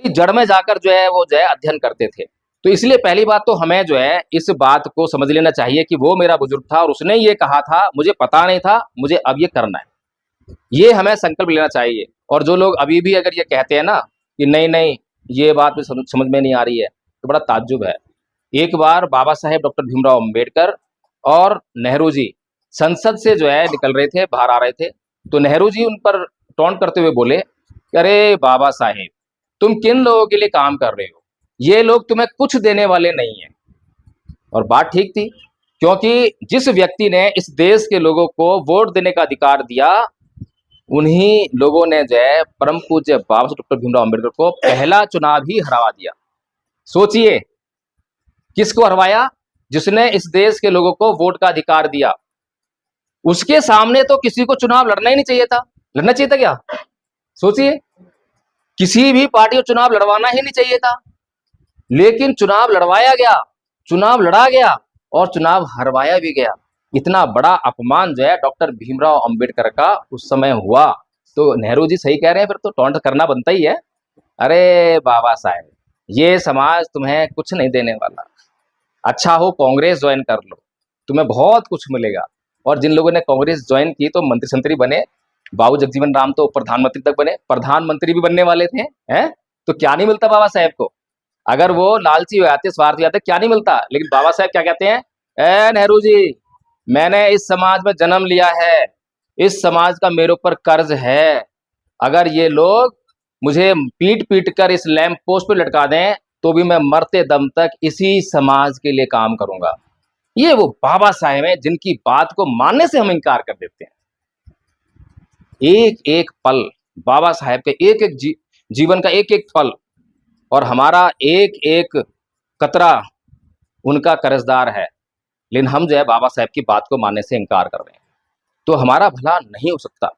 जड़ में जाकर जो है वो जो है अध्ययन करते थे। तो इसलिए पहली बात तो हमें जो है इस बात को समझ लेना चाहिए कि वो मेरा बुजुर्ग था और उसने ये कहा था, मुझे पता नहीं था, मुझे अब ये करना है। ये हमें संकल्प लेना चाहिए। और जो लोग अभी भी अगर ये कहते हैं ना कि नहीं नहीं ये बात मुझे समझ में नहीं आ रही है, तो बड़ा ताज्जुब है। एक बार बाबा साहेब डॉक्टर भीमराव अंबेडकर और नेहरू जी संसद से जो है निकल रहे थे, बाहर आ रहे थे, तो नेहरू जी उन पर टॉन्ट करते हुए बोले कि अरे बाबा साहेब, तुम किन लोगों के लिए काम कर रहे हो, ये लोग तुम्हें कुछ देने वाले नहीं हैं। और बात ठीक थी, क्योंकि जिस व्यक्ति ने इस देश के लोगों को वोट देने का अधिकार दिया, उन्हीं लोगों ने जो है परम पूज्य बाबा साहब डॉक्टर भीमराव अंबेडकर को पहला चुनाव ही हरवा दिया। सोचिए, किसको हरवाया? जिसने इस देश के लोगों को वोट का अधिकार दिया। उसके सामने तो किसी को चुनाव लड़ना ही नहीं चाहिए था। लड़ना चाहिए था क्या? सोचिए, किसी भी पार्टी को चुनाव लड़वाना ही नहीं चाहिए था, लेकिन चुनाव लड़वाया गया, चुनाव लड़ा गया और चुनाव हरवाया भी गया। इतना बड़ा अपमान जो है डॉक्टर भीमराव अंबेडकर का उस समय हुआ। तो नेहरू जी सही कह रहे हैं, फिर तो टॉन्ट करना बनता ही है। अरे बाबा साहेब, ये समाज तुम्हें कुछ नहीं देने वाला, अच्छा हो कांग्रेस ज्वाइन कर लो, तुम्हें बहुत कुछ मिलेगा। और जिन लोगों ने कांग्रेस ज्वाइन की तो मंत्री संतरी बने, बाबू जगजीवन राम तो प्रधानमंत्री तक बने, प्रधानमंत्री भी बनने वाले थे, हैं? तो क्या नहीं मिलता बाबा साहेब को? अगर वो लालची हो जाते, स्वार्थी हो जाते, क्या नहीं मिलता। लेकिन बाबा साहेब क्या कहते हैं? ए नेहरू जी, मैंने इस समाज में जन्म लिया है, इस समाज का मेरे ऊपर कर्ज है। अगर ये लोग मुझे पीट पीट कर इस लैंप पोस्ट पे लटका दें, तो भी मैं मरते दम तक इसी समाज के लिए काम करूंगा। ये वो बाबा साहेब हैं जिनकी बात को मानने से हम इनकार कर देते हैं। एक एक पल बाबा साहेब के, एक एक जीवन का एक एक पल और हमारा एक एक कतरा उनका कर्जदार है। लेकिन हम जो है बाबा साहेब की बात को मानने से इनकार कर रहे हैं, तो हमारा भला नहीं हो सकता।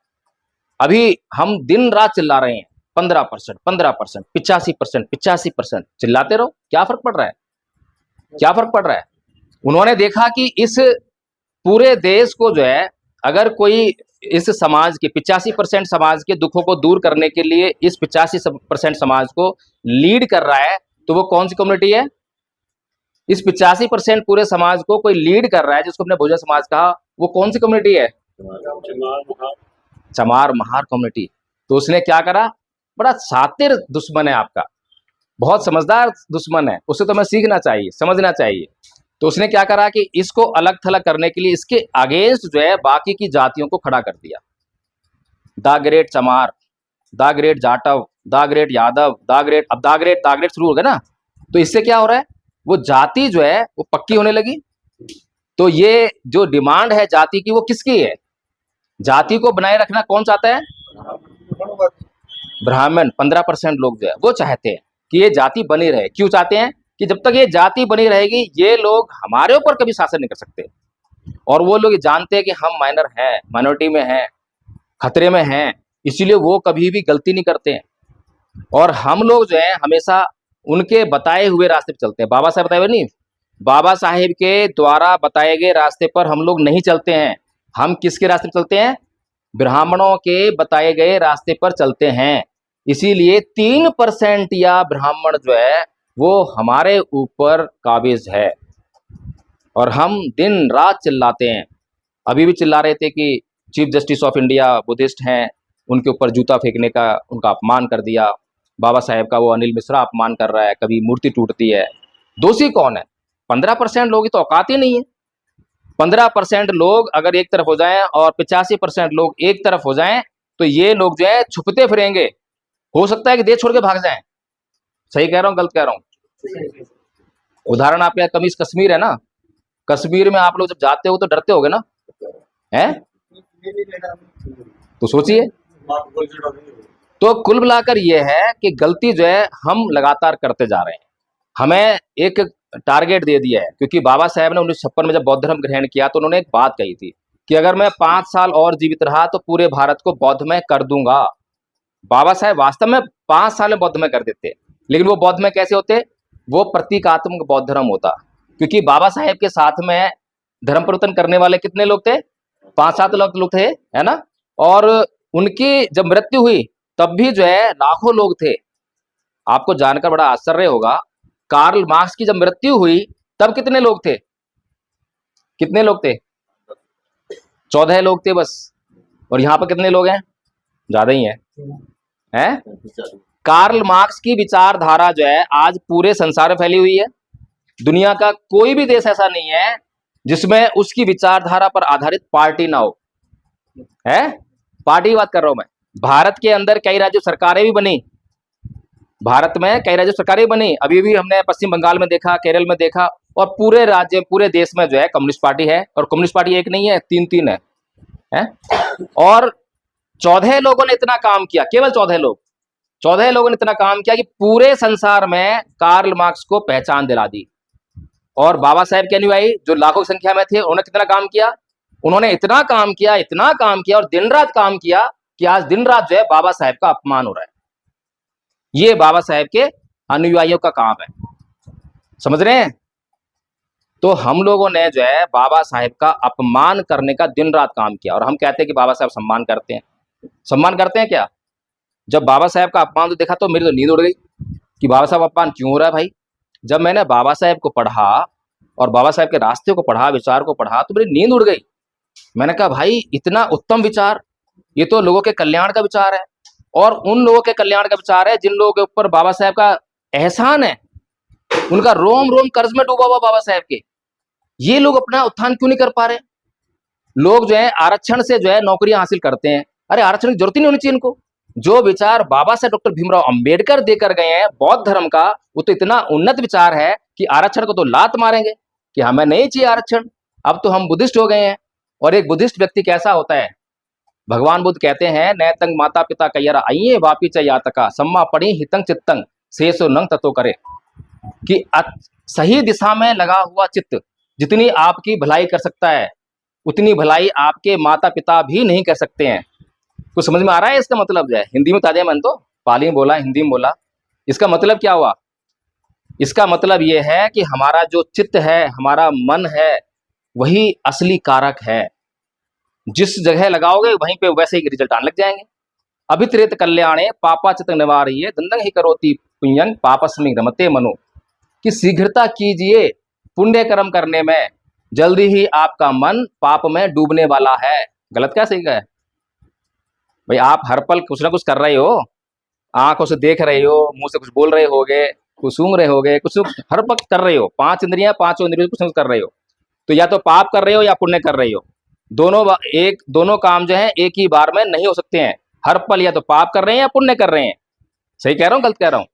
अभी हम दिन रात चिल्ला रहे हैं 15%, 15%, 85%, 85%, चिल्लाते रहो, क्या फर्क पड़ रहा है? क्या फर्क पड़ रहा है? उन्होंने देखा कि इस पूरे देश को जो है, अगर कोई इस समाज के 85% समाज के दुखों को दूर करने के लिए इस 85% समाज को लीड कर रहा है, तो वो कौन सी कम्युनिटी है? इस 85% पूरे समाज को कोई लीड कर रहा है, जिसको हमने बहुजन समाज कहा, वो कौन सी कम्युनिटी है? चमार महार कम्युनिटी। तो उसने क्या करा? बड़ा शातिर दुश्मन है आपका, बहुत समझदार दुश्मन है, उससे तो हमें सीखना चाहिए, समझना चाहिए। तो उसने क्या करा कि इसको अलग थलग करने के लिए इसके अगेंस्ट जो है बाकी की जातियों को खड़ा कर दिया। द ग्रेट चमार, the great Jatav, the great Yadav, the great, अब द ग्रेट शुरू हो गया ना, तो इससे क्या हो रहा है? वो जाति जो है वो पक्की होने लगी। तो ये जो डिमांड है जाति की, वो किसकी है? जाति को बनाए रखना कौन चाहता है? ब्राह्मण। 15% लोग जो है वो चाहते हैं कि ये जाति बनी रहे। क्यों चाहते हैं? कि जब तक ये जाति बनी रहेगी, ये लोग हमारे ऊपर कभी शासन नहीं कर सकते। और वो लोग जानते हैं कि हम माइनर हैं, माइनॉरिटी में हैं, खतरे में हैं, इसीलिए वो कभी भी गलती नहीं करते हैं। और हम लोग जो है हमेशा उनके बताए हुए रास्ते पर चलते हैं। बाबा साहेब बताए हुए नहीं, बाबा साहेब के द्वारा बताए गए रास्ते पर हम लोग नहीं चलते हैं। हम किसके रास्ते पर चलते हैं? ब्राह्मणों के बताए गए रास्ते पर चलते हैं। इसीलिए 3% या ब्राह्मण जो है वो हमारे ऊपर काबिज है और हम दिन रात चिल्लाते हैं। अभी भी चिल्ला रहे थे कि chief justice of India Buddhist हैं, उनके ऊपर जूता फेंकने का, उनका अपमान कर दिया। बाबा साहेब का वो अनिल मिश्रा अपमान कर रहा है, कभी मूर्ति टूटती है। दोषी कौन है? 15% लोग, तो औकात ही नहीं है। 15% लोग अगर एक तरफ हो जाएं और 85% लोग एक तरफ हो जाएं, तो ये लोग जो है छुपते फिरेंगे। हो सकता है कि देश छोड़ के भाग जाएं। सही कह रहा हूं, गलत कह रहा हूं? उदाहरण आपके यहाँ कश्मीर है ना, कश्मीर में आप लोग जब जाते हो तो डरते होगे ना, हैं? तो सोचिए। तो कुल मिलाकर यह है कि गलती जो है हम लगातार करते जा रहे हैं। हमें एक टारगेट दे दिया है, क्योंकि बाबा साहेब ने 1956 में जब बौद्ध धर्म ग्रहण किया तो उन्होंने एक बात कही थी कि अगर मैं 5 साल और जीवित रहा तो पूरे भारत को बौद्धमय कर दूंगा। बाबा साहेब वास्तव में 5 साल में बौद्धमय कर देते, लेकिन वो बौद्धमय कैसे होते? वो प्रतीकात्मक बौद्ध धर्म होता, क्योंकि बाबा साहेब के साथ में धर्म परिवर्तन करने वाले कितने लोग थे? 5-7 लोग थे, है ना? और उनकी जब मृत्यु हुई तब भी जो है लाखों लोग थे। आपको जानकर बड़ा आश्चर्य होगा, कार्ल मार्क्स की जब मृत्यु हुई तब कितने लोग थे? कितने लोग थे? 14 लोग थे बस। और यहाँ पर कितने लोग हैं? ज्यादा ही हैं? कार्ल मार्क्स की विचारधारा जो है आज पूरे संसार में फैली हुई है। दुनिया का कोई भी देश ऐसा नहीं है जिसमें उसकी विचारधारा पर आधारित पार्टी ना हो। है? पार्टी की बात कर रहा हूं मैं। भारत के अंदर कई राज्य सरकारें भी बनी, भारत में कई राज्य सरकारें बनी, अभी भी हमने पश्चिम बंगाल में देखा, केरल में देखा, और पूरे राज्य पूरे देश में जो है कम्युनिस्ट पार्टी है। और कम्युनिस्ट पार्टी एक नहीं है, तीन है? और 14 लोगों ने इतना काम किया, केवल 14 लोगों ने इतना काम किया कि पूरे संसार में कार्ल मार्क्स को पहचान दिला दी। और बाबा साहेब के अनुयायी जो लाखों की संख्या में थे, उन्होंने कितना काम किया? उन्होंने इतना काम किया और दिन रात काम किया कि आज दिन रात जो है बाबा साहेब का अपमान हो रहा है। ये बाबा साहेब के अनुयायियों का काम है, समझ रहे हैं? तो हम लोगों ने जो है बाबा साहेब का अपमान करने का दिन रात काम किया, और हम कहते हैं कि बाबा साहेब सम्मान करते हैं। सम्मान करते हैं क्या? जब बाबा साहेब का अपमान तो देखा तो मेरी तो नींद उड़ गई कि बाबा साहब अपमान क्यों हो रहा है भाई। जब मैंने बाबा साहेब को पढ़ा और बाबा साहेब के रास्ते को पढ़ा, विचार को पढ़ा, तो मेरी नींद उड़ गई। मैंने कहा भाई इतना उत्तम विचार, ये तो लोगों के कल्याण का विचार है, और उन लोगों के कल्याण का विचार है जिन लोगों के ऊपर बाबा साहेब का एहसान है, उनका रोम रोम कर्ज में डूबा हुआ बाबा साहेब के। ये लोग अपना उत्थान क्यों नहीं कर पा रहे? लोग जो है आरक्षण से जो है नौकरियां हासिल करते हैं। अरे आरक्षण की जरूरत ही नहीं होनी चाहिए इनको। जो विचार बाबा साहेब डॉक्टर भीमराव अंबेडकर देकर गए हैं बौद्ध धर्म का, वो तो इतना उन्नत विचार है कि आरक्षण को तो लात मारेंगे कि हमें नहीं चाहिए आरक्षण, अब तो हम बुद्धिस्ट हो गए हैं। और एक बुद्धिस्ट व्यक्ति कैसा होता है? भगवान बुद्ध कहते हैं, नैतंग माता पिता कैयरा आइए वापी च यातका सम्मा पड़ी हितंग चित्तंग शेषो नंग ततो करे, कि सही दिशा में लगा हुआ चित्त जितनी आपकी भलाई कर सकता है उतनी भलाई आपके माता पिता भी नहीं कर सकते हैं। कुछ समझ में आ रहा है इसका मतलब? जो है हिंदी में ताजे मन तो पाली में बोला, हिंदी में बोला, इसका मतलब क्या हुआ? इसका मतलब यह है कि हमारा जो चित्त है, हमारा मन है, वही असली कारक है। जिस जगह लगाओगे वहीं पे वैसे ही रिजल्ट आने लग जाएंगे। अभित्रेत कल्याणे पापा चित निवारिये दंदंग ही करोति पुण्यं पापस्मि रमते मनो, कि शीघ्रता कीजिए पुण्य कर्म करने में, जल्दी ही आपका मन पाप में डूबने वाला है। गलत क्या सही है भाई? आप हर पल कुछ ना कुछ कर रहे हो, आंखों से देख रहे हो, मुंह से कुछ बोल रहे होगे, कुछ सूंघ रहे होगे, कुछ हर वक्त कर रहे हो, 5 इंद्रियां, 5 इंद्रियों कुछ ना कुछ कर रहे हो। तो या तो पाप कर रहे हो या पुण्य कर रहे हो। दोनों काम जो है एक ही बार में नहीं हो सकते हैं। हर पल या तो पाप कर रहे हैं या पुण्य कर रहे हैं। सही कह रहा हूँ, गलत कह रहा हूँ?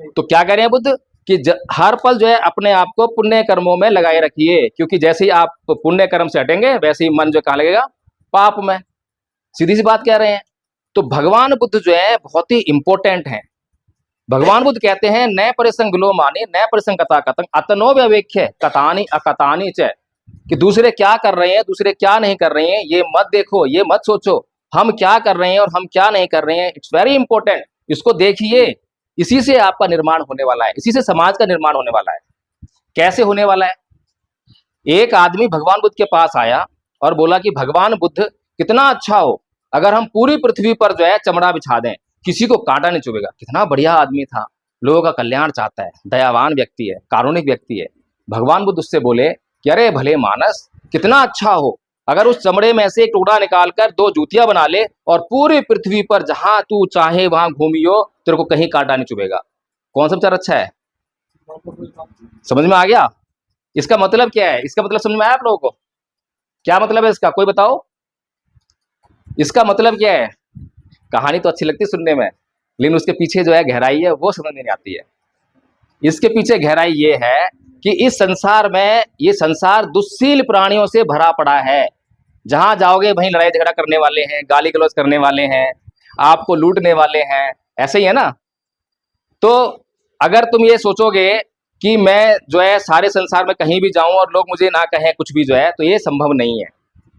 तो क्या कह रहे हैं बुद्ध कि हर पल जो है अपने आप को पुण्य कर्मों में लगाए रखिए, क्योंकि जैसे ही आप पुण्य कर्म से हटेंगे वैसे ही मन जो कहाँ लगेगा? पाप में। सीधी सी बात कह रहे हैं। तो भगवान बुद्ध जो है बहुत ही इंपॉर्टेंट है। भगवान बुद्ध कहते हैं, नए परिसंग विलोमानी नए परिसंग कथा कथंग अतनो व्यवेक्ष्य कथानी अकथानी च, कि दूसरे क्या कर रहे हैं, दूसरे क्या नहीं कर रहे हैं, ये मत देखो, ये मत सोचो हम क्या कर रहे हैं और हम क्या नहीं कर रहे हैं। इट्स वेरी इंपॉर्टेंट, इसको देखिए। इसी से आपका निर्माण होने वाला है, इसी से समाज का निर्माण होने वाला है। कैसे होने वाला है? एक आदमी भगवान बुद्ध के पास आया और बोला कि भगवान बुद्ध कितना अच्छा हो अगर हम पूरी पृथ्वी पर जो है चमड़ा बिछा दें, किसी को कांटा नहीं चुभेगा। कितना बढ़िया आदमी था, लोगों का कल्याण चाहता है, दयावान व्यक्ति है, कारुणिक व्यक्ति है। भगवान बुद्ध उससे बोले कि अरे भले मानस, कितना अच्छा हो अगर उस चमड़े में से एक टुकड़ा निकालकर 2 जूतियां बना ले और पूरी पृथ्वी पर जहां तू चाहे वहां घूमियो, तेरे को कहीं कांटा नहीं चुभेगा। कौन सा विचार अच्छा है? समझ में आ गया? इसका मतलब क्या है? इसका मतलब समझ में आया आप लोगों को? क्या मतलब है इसका, कोई बताओ? इसका मतलब क्या है? कहानी तो अच्छी लगती है सुनने में, लेकिन उसके पीछे जो है गहराई है वो समझ नहीं आती है। इसके पीछे गहराई ये है कि इस संसार में, ये संसार दुश्शील प्राणियों से भरा पड़ा है। जहां जाओगे वहीं लड़ाई झगड़ा करने वाले हैं, गाली गलौज करने वाले हैं, आपको लूटने वाले हैं। ऐसे ही है ना? तो अगर तुम ये सोचोगे कि मैं जो है सारे संसार में कहीं भी जाऊं और लोग मुझे ना कहें कुछ भी, जो है तो ये संभव नहीं है।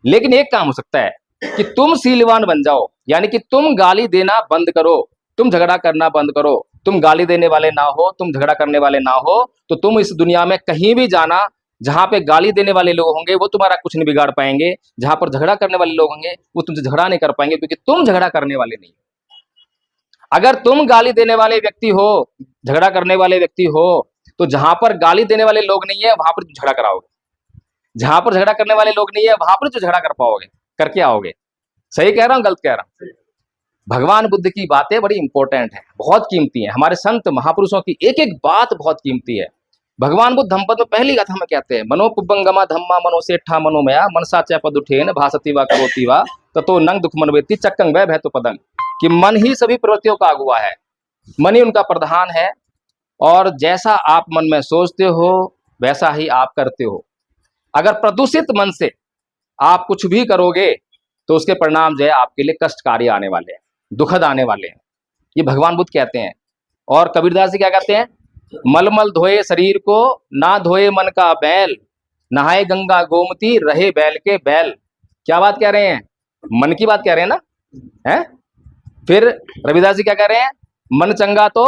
लेकिन एक काम हो सकता है कि तुम शीलवान बन जाओ, यानी कि तुम गाली देना बंद करो, तुम झगड़ा करना बंद करो, तुम गाली देने वाले ना हो, तुम झगड़ा करने वाले ना हो, तो तुम इस दुनिया में कहीं भी जाना, जहां पे गाली देने वाले लोग होंगे वो तुम्हारा कुछ नहीं बिगाड़ पाएंगे, जहां पर झगड़ा करने वाले लोग होंगे वो तुमसे झगड़ा नहीं कर पाएंगे, क्योंकि तुम झगड़ा करने वाले नहीं। अगर तुम गाली देने वाले व्यक्ति हो, झगड़ा करने वाले व्यक्ति हो, तो जहां पर गाली देने वाले लोग नहीं है वहां पर तुम झगड़ा कराओगे, जहां पर झगड़ा करने वाले लोग नहीं है वहां पर जो झगड़ा कर पाओगे, करके आओगे। सही कह रहा हूं, गलत कह रहा हूं? भगवान बुद्ध की बातें बड़ी इंपॉर्टेंट है, बहुत कीमती है। हमारे संत महापुरुषों की एक एक बात बहुत कीमती है। भगवान बुद्ध धम्मपद में पहली गाथा में कहते हैं, मनो पुब्बंगमा धम्मा मनो सेठा मनोमया मनसा च पद उठेन भासती वा करोती वा ततो नंग दुख मनवेति चक्कंग वै भैतु पदंग। कि मन ही सभी प्रवृत्तियों का अगुवा है, मन ही उनका प्रधान है, और जैसा आप मन में सोचते हो वैसा ही आप करते हो। अगर प्रदूषित मन से आप कुछ भी करोगे तो उसके परिणाम जो है आपके लिए कष्टकारी आने वाले हैं, दुखद आने वाले हैं। ये भगवान बुद्ध कहते हैं। और कबीरदास जी क्या कहते हैं, मलमल धोए शरीर को ना धोए मन का बैल, नहाए गंगा गोमती रहे बैल के बैल। क्या बात कह रहे हैं, मन की बात कह रहे हैं ना, है? फिर रविदास जी क्या कह रहे हैं, मन चंगा तो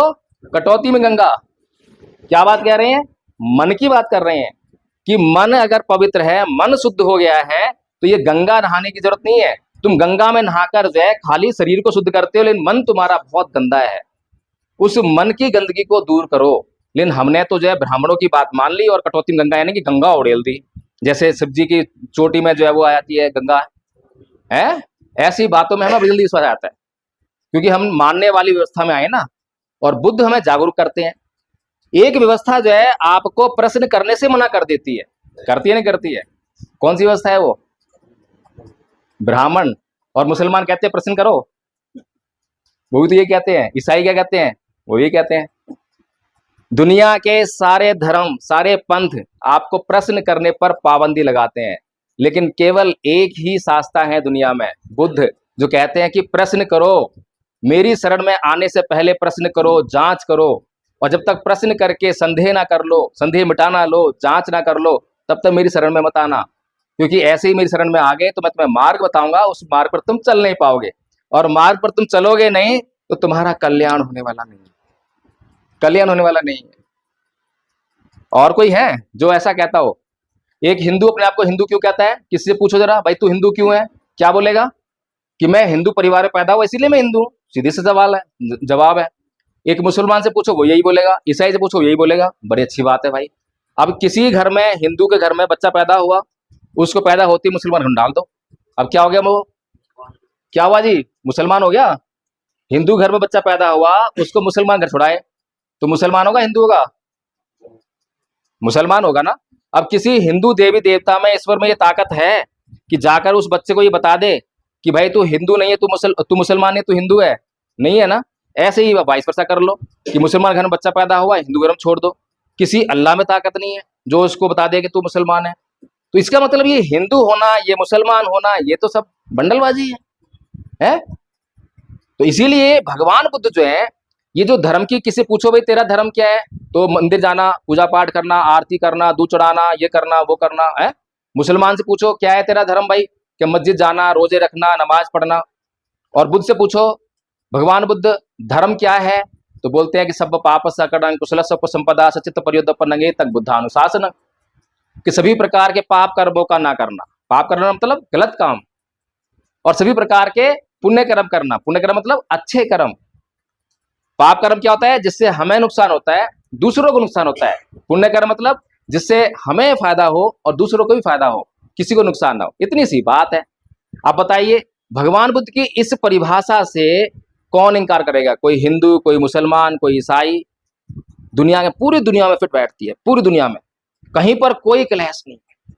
कटौती में गंगा। क्या बात कह रहे हैं, मन की बात कर रहे हैं कि मन अगर पवित्र है, मन शुद्ध हो गया है, तो ये गंगा नहाने की जरूरत नहीं है। तुम गंगा में नहाकर जो है खाली शरीर को शुद्ध करते हो, लेकिन मन तुम्हारा बहुत गंदा है। उस मन की गंदगी को दूर करो। लेकिन हमने तो जो है ब्राह्मणों की बात मान ली और कटौती में गंगा यानी कि गंगा उड़ेल दी। जैसे शिवजी की चोटी में जो है वो आ जाती है गंगा, है? ऐसी बातों में हमें जल्दी विश्वास आता है, क्योंकि हम मानने वाली व्यवस्था में आए ना, और बुद्ध हमें जागरूक करते हैं। एक व्यवस्था जो है आपको प्रश्न करने से मना कर देती है, करती है नहीं करती है? कौन सी व्यवस्था है वो? ब्राह्मण और मुसलमान कहते हैं प्रश्न करो, वो भी तो ये कहते हैं। ईसाई क्या कहते हैं, वो ये कहते हैं। दुनिया के सारे धर्म, सारे पंथ आपको प्रश्न करने पर पाबंदी लगाते हैं, लेकिन केवल एक ही शास्त्र है दुनिया में, बुद्ध, जो कहते हैं कि प्रश्न करो, मेरी शरण में आने से पहले प्रश्न करो, जांच करो, और जब तक प्रश्न करके संदेह ना कर लो, संदेह मिटाना लो, जांच ना कर लो, तब तक मेरी शरण में मत आना। क्योंकि ऐसे ही मेरी शरण में आ गए तो मैं तुम्हें मार्ग बताऊंगा, उस मार्ग पर तुम चल नहीं पाओगे, और मार्ग पर तुम चलोगे नहीं तो तुम्हारा कल्याण होने वाला नहीं, कल्याण होने वाला नहीं है। और कोई है जो ऐसा कहता हो? एक हिंदू अपने आप को हिंदू क्यों कहता है? किसी से पूछो जरा, भाई तू हिंदू क्यों है? क्या बोलेगा? कि मैं हिंदू परिवार में पैदा हुआ इसीलिए मैं हिंदू। सीधे से सवाल है, जवाब है। एक मुसलमान से पूछो वो यही बोलेगा, ईसाई से पूछो यही बोलेगा। बड़ी अच्छी बात है भाई। अब किसी घर में, हिंदू के घर में बच्चा पैदा हुआ, उसको पैदा होती मुसलमान घर डाल दो, अब क्या हो गया? वो क्या हुआ जी, मुसलमान हो गया। हिंदू घर में बच्चा पैदा हुआ, उसको मुसलमान घर छुड़ाए तो मुसलमान होगा, हिंदू होगा? मुसलमान होगा ना। अब किसी हिंदू देवी देवता में, ईश्वर में ये ताकत है कि जाकर उस बच्चे को ये बता दे कि भाई तू हिंदू नहीं है, तू मुसलमान है, तू हिंदू है? नहीं है ना। ऐसे ही वाइस वर्सा कर लो कि मुसलमान घर में बच्चा पैदा हुआ, हिंदू घर में छोड़ दो। किसी अल्लाह में ताकत नहीं है जो उसको बता दे कि तू मुसलमान है। तो इसका मतलब ये हिंदू होना, ये मुसलमान होना, ये तो सब बंडलबाजी है? तो इसीलिए भगवान बुद्ध जो है, ये जो धर्म की, किसी पूछो भाई तेरा धर्म क्या है, तो मंदिर जाना, पूजा पाठ करना, आरती करना, दूध चढ़ाना, ये करना, वो करना है। मुसलमान से पूछो क्या है तेरा धर्म भाई, कि मस्जिद जाना, रोजे रखना, नमाज पढ़ना। और बुद्ध से पूछो भगवान बुद्ध धर्म क्या है, तो बोलते हैं कि सब पाप सकड़ं कुशल सब संपदा सचित पर्योदपनंगे तक बुद्धानुशासन, कि सभी प्रकार के पाप कर्मों का ना करना। पाप करना मतलब गलत काम, और सभी प्रकार के पुण्य कर्म करना। पुण्य कर्म मतलब अच्छे कर्म। पाप कर्म क्या होता है? जिससे हमें नुकसान होता है, दूसरों को नुकसान होता है। पुण्य कर्म मतलब जिससे हमें फायदा हो और दूसरों को भी फायदा हो, किसी को नुकसान ना हो। इतनी सी बात है। आप बताइए, भगवान बुद्ध की इस परिभाषा से कौन इनकार करेगा? कोई हिंदू, कोई मुसलमान, कोई ईसाई। दुनिया में, पूरी दुनिया में फिट बैठती है, पूरी दुनिया में कहीं पर कोई क्लेश नहीं है।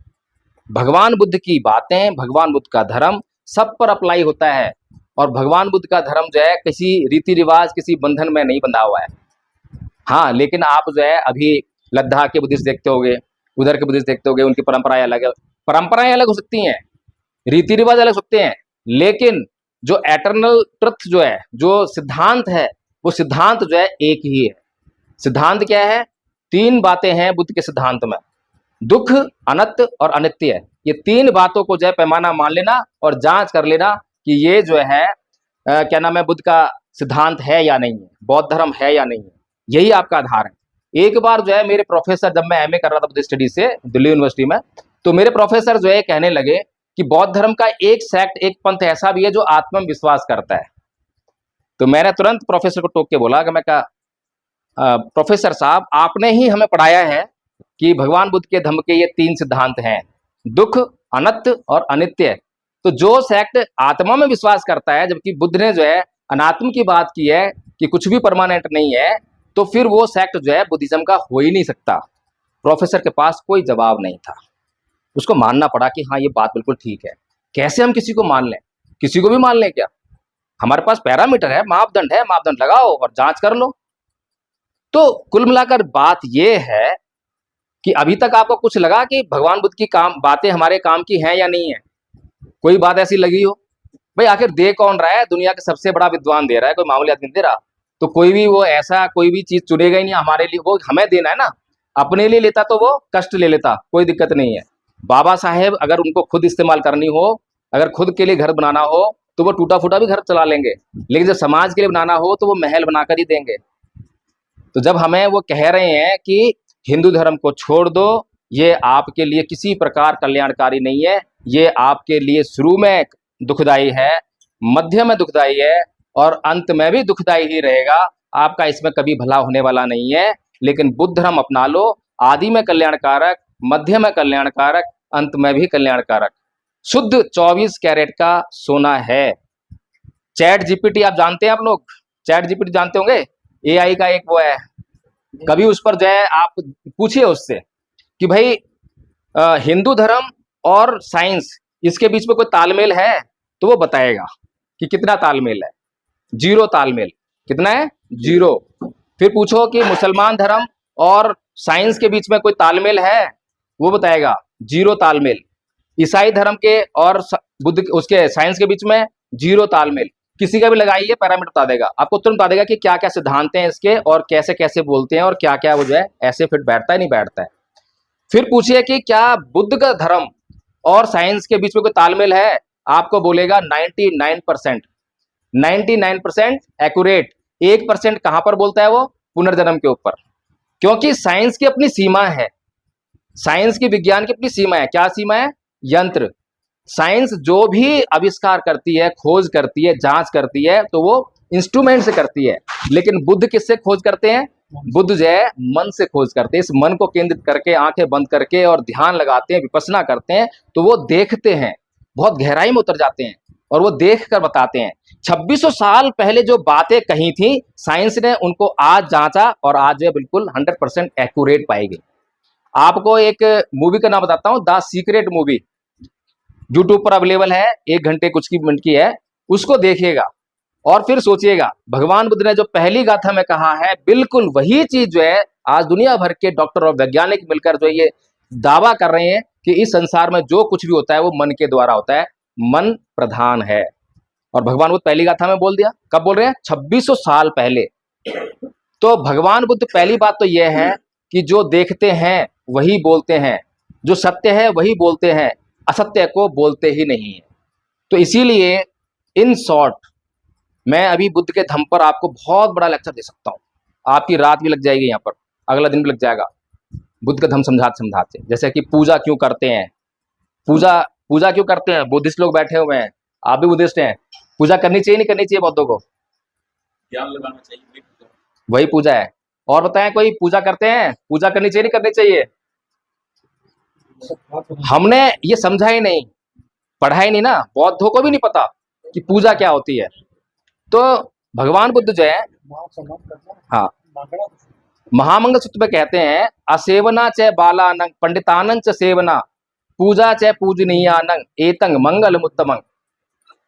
भगवान बुद्ध की बातें, भगवान बुद्ध का धर्म सब पर अप्लाई होता है। और भगवान बुद्ध का धर्म जो है किसी रीति रिवाज, किसी बंधन में नहीं बंधा हुआ है। हाँ, लेकिन आप जो है अभी लद्दाख के बुद्धिस्ट देखते होगे, उधर के बुद्धिस्ट देखते होगे, उनकी परंपराएं अलग है। परंपराएं अलग हो सकती हैं, रीति रिवाज अलग हो सकते हैं, लेकिन जो एटर्नल ट्रुथ जो है, जो सिद्धांत है, वो सिद्धांत जो है एक ही है। सिद्धांत क्या है? 3 बातें हैं बुद्ध के सिद्धांत में, दुख, अनंत और अनित्य। ये 3 बातों को जो है पैमाना मान लेना और जांच कर लेना कि ये जो है क्या नाम है, बुद्ध का सिद्धांत है या नहीं है, बौद्ध धर्म है या नहीं है। यही आपका आधार है। एक बार जो है मेरे प्रोफेसर, जब मैं एमए कर रहा था बुद्ध स्टडी से दिल्ली यूनिवर्सिटी में, तो मेरे प्रोफेसर जो है कहने लगे कि बौद्ध धर्म का एक सेक्ट, एक पंथ ऐसा भी है जो आत्म में विश्वास करता है। तो मैंने तुरंत प्रोफेसर को टोक के बोला कि मैं कहा प्रोफेसर साहब, आपने ही हमें पढ़ाया है कि भगवान बुद्ध के धम्म के ये 3 सिद्धांत हैं, दुख, अनंत और अनित्य। तो जो सेक्ट आत्मा में विश्वास करता है, जबकि बुद्ध ने जो है अनात्म की बात की है कि कुछ भी परमानेंट नहीं है, तो फिर वो सेक्ट जो है बुद्धिज्म का हो ही नहीं सकता। प्रोफेसर के पास कोई जवाब नहीं था, उसको मानना पड़ा कि हाँ ये बात बिल्कुल ठीक है। कैसे हम किसी को मान लें? किसी को भी मान लें क्या? हमारे पास पैरामीटर है, मापदंड है, मापदंड लगाओ और जांच कर लो। तो कुल मिलाकर बात ये है कि अभी तक आपको कुछ लगा कि भगवान बुद्ध की काम बातें हमारे काम की हैं या नहीं है? कोई बात ऐसी लगी हो? भाई आखिर दे कौन रहा है? दुनिया के सबसे बड़ा विद्वान दे रहा है, कोई मामूली आदमी दे रहा। तो कोई भी वो ऐसा कोई भी चीज चुनेगा ही नहीं हमारे लिए, वो हमें देना है ना। अपने लिए लेता तो वो कष्ट ले लेता, कोई दिक्कत नहीं है। बाबा साहेब अगर उनको खुद इस्तेमाल करनी हो, अगर खुद के लिए घर बनाना हो, तो वो टूटा फूटा भी घर चला लेंगे, लेकिन जब समाज के लिए बनाना हो तो वो महल बनाकर ही देंगे। तो जब हमें वो कह रहे हैं कि हिंदू धर्म को छोड़ दो, ये आपके लिए किसी प्रकार कल्याणकारी नहीं है, ये आपके लिए शुरू में दुखदाई है, मध्य में दुखदाई है और अंत में भी दुखदाई ही रहेगा, आपका इसमें कभी भला होने वाला नहीं है। लेकिन बुद्ध धर्म अपना लो, आदि में कल्याणकारक, मध्य में कल्याणकारक, अंत में भी कल्याणकारक, शुद्ध 24 कैरेट का सोना है। चैट जीपीटी आप जानते हैं? आप लोग चैट जीपीटी जानते होंगे, एआई का एक वो है। कभी उस पर जो है आप पूछिए उससे कि भाई हिंदू धर्म और साइंस इसके बीच में कोई तालमेल है, तो वो बताएगा कि कितना तालमेल है। 0 तालमेल। कितना है? 0। फिर पूछो कि मुसलमान धर्म और साइंस के बीच में कोई तालमेल है, वो बताएगा 0 तालमेल। ईसाई धर्म के और बुद्ध उसके साइंस के बीच में 0 तालमेल। किसी का भी लगाइए, पैरामीटर बता देगा आपको, तुरंत बता देगा कि क्या क्या सिद्धांत हैं इसके और कैसे कैसे बोलते हैं और क्या क्या वो जो है ऐसे फिट बैठता है नहीं बैठता है। फिर पूछिए कि क्या बुद्ध का धर्म और साइंस के बीच में कोई तालमेल है, आपको बोलेगा 99%। 99% एक्यूरेट। 1% कहां पर बोलता है वो? पुनर्जन्म के ऊपर। क्योंकि साइंस की अपनी सीमा है, साइंस की विज्ञान की अपनी सीमा है। क्या सीमा है? यंत्र। साइंस जो भी आविष्कार करती है, खोज करती है, जांच करती है, तो वो इंस्ट्रूमेंट से करती है। लेकिन बुद्ध किससे खोज करते हैं? बुद्ध जो है मन से खोज करते हैं। इस मन को केंद्रित करके, आंखें बंद करके और ध्यान लगाते हैं, विपස්සना करते हैं, तो वो देखते हैं, बहुत गहराई में उतर जाते हैं और वो देख कर बताते हैं। 2600 साल पहले जो बातें कही थी, साइंस ने उनको आज जांचा और आज जो है बिल्कुल 100% एक्यूरेट पाई गई। आपको एक मूवी का नाम बताता हूं, द सीक्रेट मूवी, यूट्यूब पर अवेलेबल है, 1 घंटे कुछ की मिनट की है, उसको देखिएगा और फिर सोचिएगा भगवान बुद्ध ने जो पहली गाथा में कहा है, बिल्कुल वही चीज जो है आज दुनिया भर के डॉक्टर और वैज्ञानिक मिलकर जो ये दावा कर रहे हैं कि इस संसार में जो कुछ भी होता है वो मन के द्वारा होता है, मन प्रधान है। और भगवान बुद्ध पहली गाथा में बोल दिया। कब बोल रहे हैं? 2600 साल पहले। तो भगवान बुद्ध पहली बात तो यह है कि जो देखते हैं वही बोलते हैं, जो सत्य है वही बोलते हैं, असत्य को बोलते ही नहीं है। तो इसीलिए इन शॉर्ट मैं अभी बुद्ध के धम्म पर आपको बहुत बड़ा लेक्चर दे सकता हूँ। आपकी रात भी लग जाएगी, यहाँ पर अगला दिन भी लग जाएगा बुद्ध का धम्म समझाते समझाते। जैसे कि पूजा क्यों करते हैं, पूजा क्यों करते हैं? बुद्धिस्ट लोग बैठे हुए हैं, आप भी बुद्धिस्ट हैं। पूजा करनी चाहिए नहीं करनी चाहिए? बौद्धों को ज्ञान लगाना चाहिए, वही पूजा है। और बताएं, कोई पूजा करते हैं, पूजा करनी चाहिए नहीं करनी चाहिए? हमने ये समझा ही नहीं, पढ़ा ही नहीं ना, बौद्धों को भी नहीं पता कि पूजा क्या होती है। तो भगवान बुद्ध जो है, हाँ, महामंगल सूत्र में कहते हैं, असेवना च बालानंग पंडितानंग च सेवना पूजा च पूजनीयानंग एतंग मंगल उत्तमंग।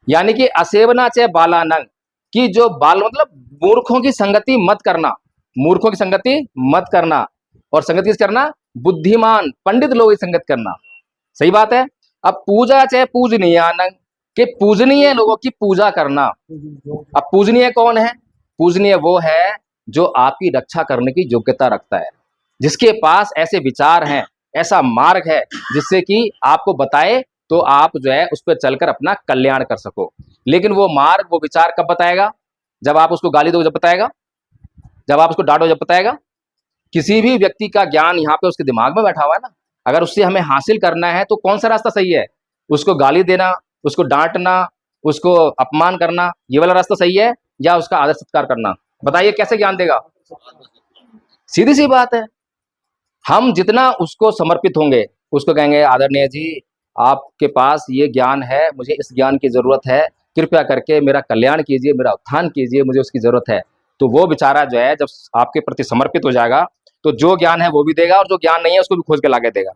यानी कि असेवना च बालानंग, कि जो बाल मतलब मूर्खों की संगति मत करना, मूर्खों की संगति मत करना। और संगति किस करना? बुद्धिमान पंडित लोगों की संगत करना। सही बात है। अब पूजा चाहे पूजनीयानंग, के पूजनीय लोगों की पूजा करना। अब पूजनीय कौन है? पूजनीय वो है जो आपकी रक्षा करने की योग्यता रखता है, जिसके पास ऐसे विचार हैं, ऐसा मार्ग है जिससे कि आपको बताए तो आप जो है उस पर चलकर अपना कल्याण कर सको। लेकिन वो मार्ग, वो विचार कब बताएगा? जब आप उसको गाली दो, जब बताएगा, जब आप उसको डांटो, जब बताएगा। किसी भी व्यक्ति का ज्ञान यहाँ पे उसके दिमाग में बैठा हुआ है ना, अगर उससे हमें हासिल करना है तो कौन सा रास्ता सही है? उसको गाली देना, उसको डांटना, उसको अपमान करना, ये वाला रास्ता सही है? या उसका आदर सत्कार करना? बताइए कैसे ज्ञान देगा? सीधी सी बात है। हम जितना उसको समर्पित होंगे, उसको कहेंगे आदरणीय जी आपके पास ये ज्ञान है, मुझे इस ज्ञान की ज़रूरत है, कृपया करके मेरा कल्याण कीजिए, मेरा उत्थान कीजिए, मुझे उसकी ज़रूरत है। तो वो बेचारा जो है जब आपके प्रति समर्पित हो जाएगा, तो जो ज्ञान है वो भी देगा और जो ज्ञान नहीं है उसको भी खोज के लाके देगा।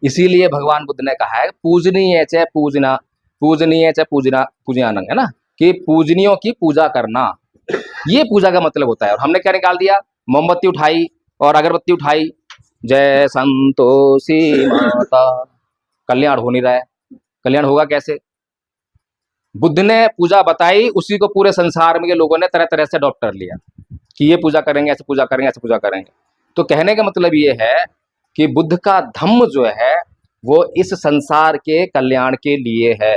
इसीलिए भगवान बुद्ध ने कहा है पूजनीय च पूजना, पूजनीय च पूजना पूजयानंग, है ना, कि पूजनियों की पूजा करना, ये पूजा का मतलब होता है। और हमने क्या निकाल दिया? मोमबत्ती उठाई और अगरबत्ती उठाई, जय संतोषी माता, कल्याण हो नहीं रहा है। कल्याण होगा कैसे? बुद्ध ने पूजा बताई, उसी को पूरे संसार में के लोगों ने तरह तरह से अडॉप्ट कर लिया कि ये पूजा करेंगे, ऐसे पूजा करेंगे, ऐसे पूजा करेंगे। तो कहने का मतलब ये है कि बुद्ध का धम्म जो है वो इस संसार के कल्याण के लिए है।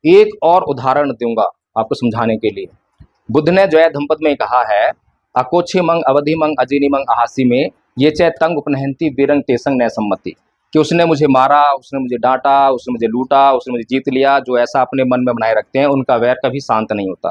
एक और उदाहरण दूंगा आपको समझाने के लिए। बुद्ध ने जो है धम्मपद में कहा है, अकोछे मंग अवधि मंग अजीनी मंग आहासी में ये चे तंग उपनहंती बीरंग तेसंग न सम्मति, कि उसने मुझे मारा, उसने मुझे डांटा, उसने मुझे लूटा, उसने मुझे जीत लिया, जो ऐसा अपने मन में बनाए रखते हैं उनका वैर कभी शांत नहीं होता।